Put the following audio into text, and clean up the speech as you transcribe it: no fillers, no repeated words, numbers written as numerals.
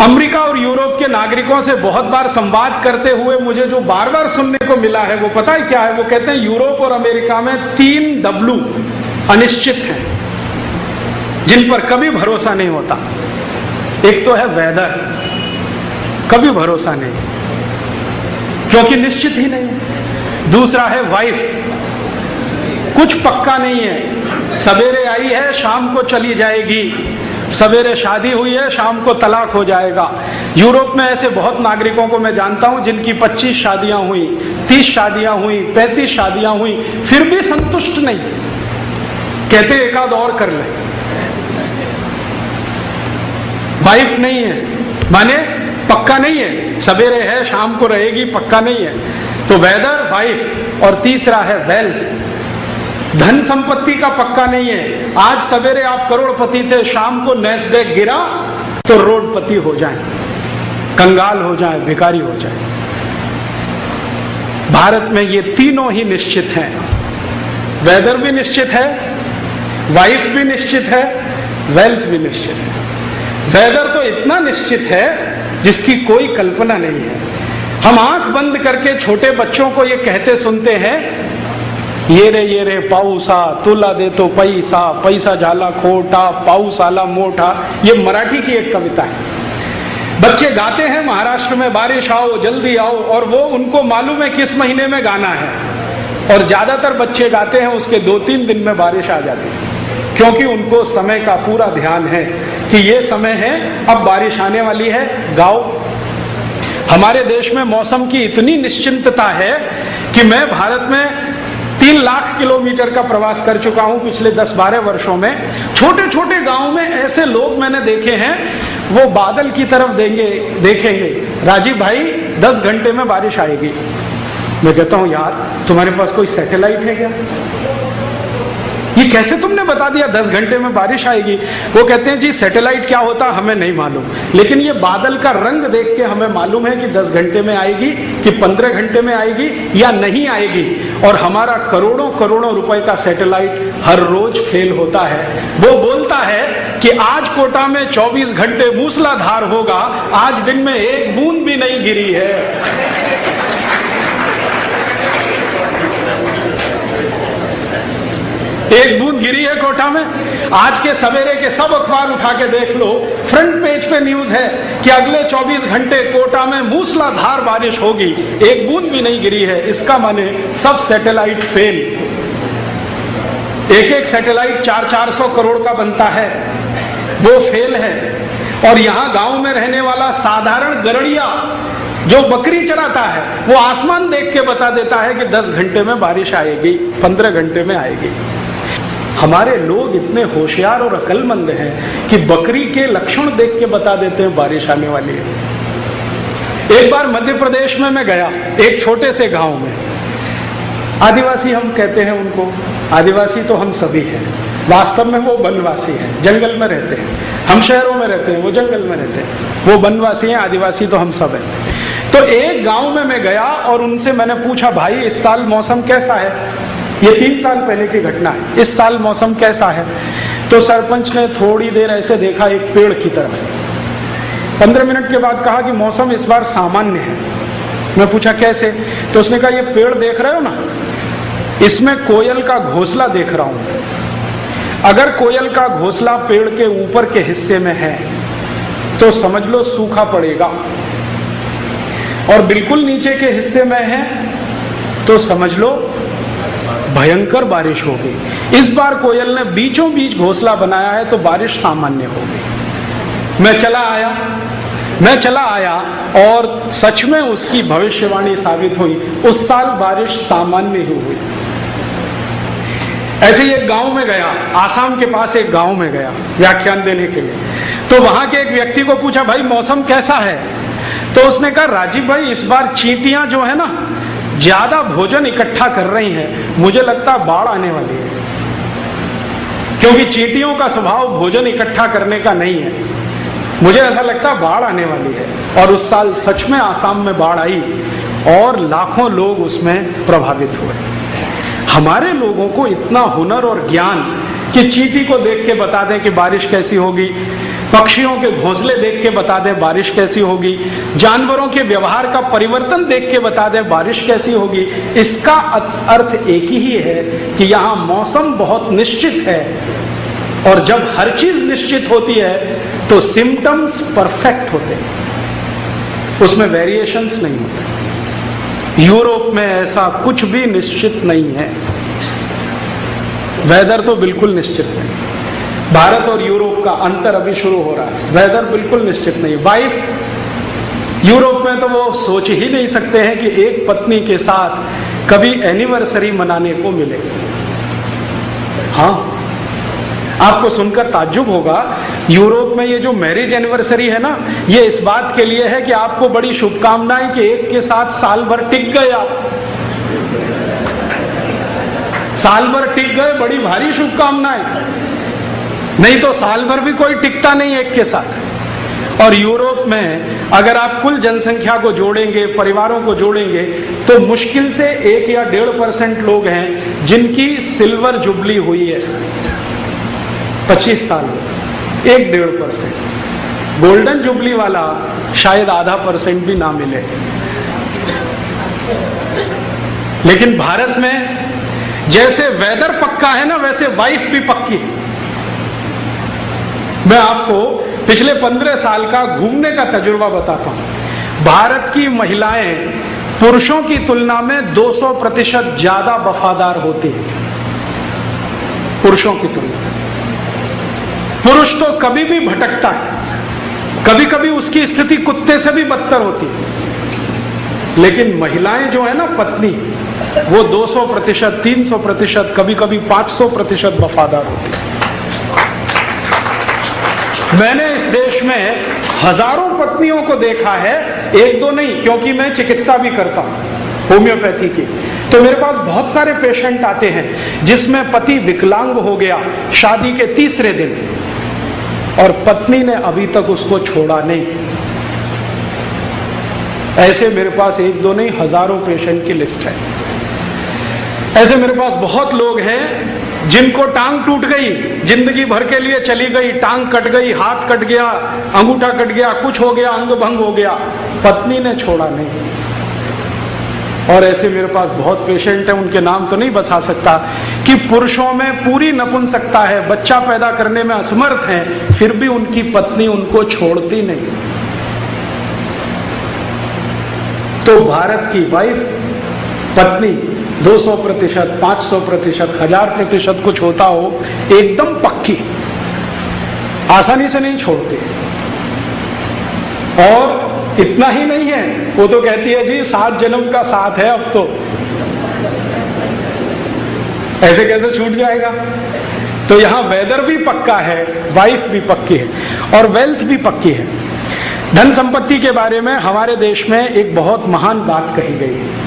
America और Europe के नागरिकों से बहुत बार संवाद करते हुए मुझे जो बार बार सुनने को मिला है वो पता है क्या है? वो कहते हैं यूरोप और अमेरिका में 3 W अनिश्चित हैं जिन पर कभी भरोसा नहीं होता। एक तो है वेदर, कभी भरोसा नहीं क्योंकि निश्चित ही नहीं। दूसरा है वाइफ, कुछ पक्का नहीं है, सवेरे आई है शाम को चली जाएगी, सवेरे शादी हुई है शाम को तलाक हो जाएगा। यूरोप में ऐसे बहुत नागरिकों को मैं जानता हूं जिनकी 25 शादियां हुई, 30 शादियां हुई, 35 शादियां हुई, फिर भी संतुष्ट नहीं, कहते एक आध और कर ले। वाइफ नहीं है माने पक्का नहीं है, सवेरे है शाम को रहेगी, पक्का नहीं है। तो वेदर, वाइफ, और तीसरा है वेल्थ, धन संपत्ति का पक्का नहीं है। आज सवेरे आप करोड़पति थे, शाम को नैस्डैक गिरा तो रोडपति हो जाएं, कंगाल हो जाएं, भिखारी हो जाएं। भारत में ये तीनों ही निश्चित हैं। वेदर भी निश्चित है, वाइफ भी निश्चित है, वेल्थ भी निश्चित है। वेदर तो इतना निश्चित है जिसकी कोई कल्पना नहीं है। हम आंख बंद करके छोटे बच्चों को ये कहते सुनते हैं, ये रे पाऊस आ, तुला दे तो पैसा, पैसा झाला खोटा, पाऊस आला मोठा। ये मराठी की एक कविता है। बच्चे गाते हैं महाराष्ट्र में बारिश आओ जल्दी आओ, और वो उनको मालूम है किस महीने में गाना है, और ज्यादातर बच्चे गाते हैं उसके 2-3 दिन में बारिश आ जाती है, क्योंकि उनको समय का पूरा ध्यान है कि ये समय है, अब बारिश आने वाली है, गाओ। हमारे देश में मौसम की इतनी निश्चिंतता है कि मैं भारत में 3 लाख किलोमीटर का प्रवास कर चुका हूं पिछले 10-12 वर्षों में। छोटे छोटे गांव में ऐसे लोग मैंने देखे हैं, वो बादल की तरफ देखेंगे, राजीव भाई 10 घंटे में बारिश आएगी। मैं कहता हूं यार तुम्हारे पास कोई सैटेलाइट है क्या? ये कैसे तुमने बता दिया 10 घंटे में बारिश आएगी? वो कहते हैं जी सैटेलाइट क्या होता हमें नहीं मालूम, लेकिन ये बादल का रंग देख के हमें मालूम है कि 10 घंटे में आएगी कि 15 घंटे में आएगी या नहीं आएगी। और हमारा करोड़ों करोड़ों रुपए का सैटेलाइट हर रोज फेल होता है। वो बोलता है कि आज कोटा में 24 घंटे मूसलाधार होगा, आज दिन में एक बूंद भी नहीं गिरी है। एक बूंद गिरी है कोटा में। आज के सवेरे के सब अखबार उठा के देख लो, फ्रंट पेज पे न्यूज है कि अगले 24 घंटे कोटा में मूसलाधार बारिश होगी, एक बूंद भी नहीं गिरी है। इसका माने सब सैटेलाइट फेल। एक सैटेलाइट 400 करोड़ का बनता है, वो फेल है। और यहां गांव में रहने वाला साधारण गरड़िया जो बकरी चराता है, वो आसमान देख के बता देता है कि 10 घंटे में बारिश आएगी, 15 घंटे में आएगी। हमारे लोग इतने होशियार और अक्लमंद हैं कि बकरी के लक्षण देख के बता देते हैं बारिश आने वाली है। एक बार मध्य प्रदेश में मैं गया, एक छोटे से गांव में। आदिवासी हम कहते हैं उनको, आदिवासी तो हम सभी हैं, वास्तव में वो वनवासी हैं, जंगल में रहते हैं। हम शहरों में रहते हैं, वो जंगल में रहते हैं। वो वनवासी हैं, आदिवासी तो हम सब हैं। तो एक गांव में मैं गया और उनसे मैंने पूछा, भाई इस साल मौसम कैसा है? ये 3 साल पहले की घटना है। इस साल मौसम कैसा है? तो सरपंच ने थोड़ी देर ऐसे देखा एक पेड़ की तरफ। 15 मिनट के बाद कहा कि मौसम इस बार सामान्य है। मैं पूछा कैसे? तो उसने कहा ये पेड़ देख रहे हो ना, इसमें कोयल का घोंसला देख रहा हूं। अगर कोयल का घोंसला पेड़ के ऊपर के हिस्से में है तो समझ लो सूखा पड़ेगा, और बिल्कुल नीचे के हिस्से में है तो समझ लो भयंकर बारिश होगी। इस बार कोयल ने बीचों बीच घोंसला बनाया है तो बारिश सामान्य होगी। मैं चला आया और सच में उसकी भविष्यवाणी साबित हुई। उस साल बारिश सामान्य ही हुई। ऐसे ही एक गांव में गया, आसाम के पास एक गांव में गया व्याख्यान देने के लिए। तो वहां के एक व्यक्ति को पूछा, भाई मौसम कैसा है? तो उसने कहा, राजीव भाई इस बार चींटियां जो है ना ज्यादा भोजन इकट्ठा कर रही हैं, मुझे लगता है बाढ़ आने वाली है। क्योंकि चींटियों का स्वभाव भोजन इकट्ठा करने का नहीं है। मुझे ऐसा लगता है बाढ़ आने वाली है। और उस साल सच में आसाम में बाढ़ आई और लाखों लोग उसमें प्रभावित हुए। हमारे लोगों को इतना हुनर और ज्ञान कि चींटी को देख के बता दें कि बारिश कैसी होगी, पक्षियों के घोंसले देख के बता दें बारिश कैसी होगी, जानवरों के व्यवहार का परिवर्तन देख के बता दें बारिश कैसी होगी। इसका अर्थ एक ही है कि यहाँ मौसम बहुत निश्चित है, और जब हर चीज निश्चित होती है तो सिम्टम्स परफेक्ट होते हैं, उसमें वेरिएशंस नहीं होते। यूरोप में ऐसा कुछ भी निश्चित नहीं है, वेदर तो बिल्कुल निश्चित नहीं। भारत और यूरोप का अंतर अभी शुरू हो रहा है, वेदर बिल्कुल निश्चित नहीं। वाइफ यूरोप में तो वो सोच ही नहीं सकते हैं कि एक पत्नी के साथ कभी एनिवर्सरी मनाने को मिले। हाँ, आपको सुनकर ताज्जुब होगा, यूरोप में ये जो मैरिज एनिवर्सरी है ना, ये इस बात के लिए है कि आपको बड़ी शुभकामनाएं कि एक के साथ साल भर टिक गए आप, साल भर टिक गए, बड़ी भारी शुभकामनाएं। नहीं तो साल भर भी कोई टिकता नहीं एक के साथ। और यूरोप में अगर आप कुल जनसंख्या को जोड़ेंगे, परिवारों को जोड़ेंगे, तो मुश्किल से 1 या 1.5% लोग हैं जिनकी सिल्वर जुबली हुई है 25 साल में, 1-1.5%। गोल्डन जुबली वाला शायद 0.5% भी ना मिले। लेकिन भारत में जैसे वेदर पक्का है ना, वैसे वाइफ भी पक्की। मैं आपको पिछले 15 साल का घूमने का तजुर्बा बताता हूं। भारत की महिलाएं पुरुषों की तुलना में 200% ज्यादा वफादार होती हैं, पुरुषों की तुलना। पुरुष तो कभी भी भटकता है, कभी कभी उसकी स्थिति कुत्ते से भी बदतर होती है, लेकिन महिलाएं जो है ना, पत्नी, वो 200%, 300%, कभी कभी 500% वफादार होती है। मैंने इस देश में हजारों पत्नियों को देखा है, 1-2 नहीं, क्योंकि मैं चिकित्सा भी करता हूं होम्योपैथी की। तो मेरे पास बहुत सारे पेशेंट आते हैं जिसमें पति विकलांग हो गया शादी के 3रे दिन, और पत्नी ने अभी तक उसको छोड़ा नहीं। ऐसे मेरे पास 1-2 नहीं, हजारों पेशेंट की लिस्ट है। ऐसे मेरे पास बहुत लोग हैं जिनको टांग टूट गई, जिंदगी भर के लिए चली गई, टांग कट गई, हाथ कट गया, अंगूठा कट गया, कुछ हो गया, अंग भंग हो गया, पत्नी ने छोड़ा नहीं। और ऐसे मेरे पास बहुत पेशेंट हैं, उनके नाम तो नहीं बता सकता, कि पुरुषों में पूरी नपुंसकता है, बच्चा पैदा करने में असमर्थ हैं, फिर भी उनकी पत्नी उनको छोड़ती नहीं। तो भारत की वाइफ, पत्नी 200%, 500%, 1000% कुछ होता हो, एकदम पक्की, आसानी से नहीं छोड़ती। और इतना ही नहीं है, वो तो कहती है जी 7 जन्म का साथ है अब तो, ऐसे कैसे छूट जाएगा। तो यहां वेदर भी पक्का है, वाइफ भी पक्की है, और वेल्थ भी पक्की है। धन संपत्ति के बारे में हमारे देश में एक बहुत महान बात कही गई है।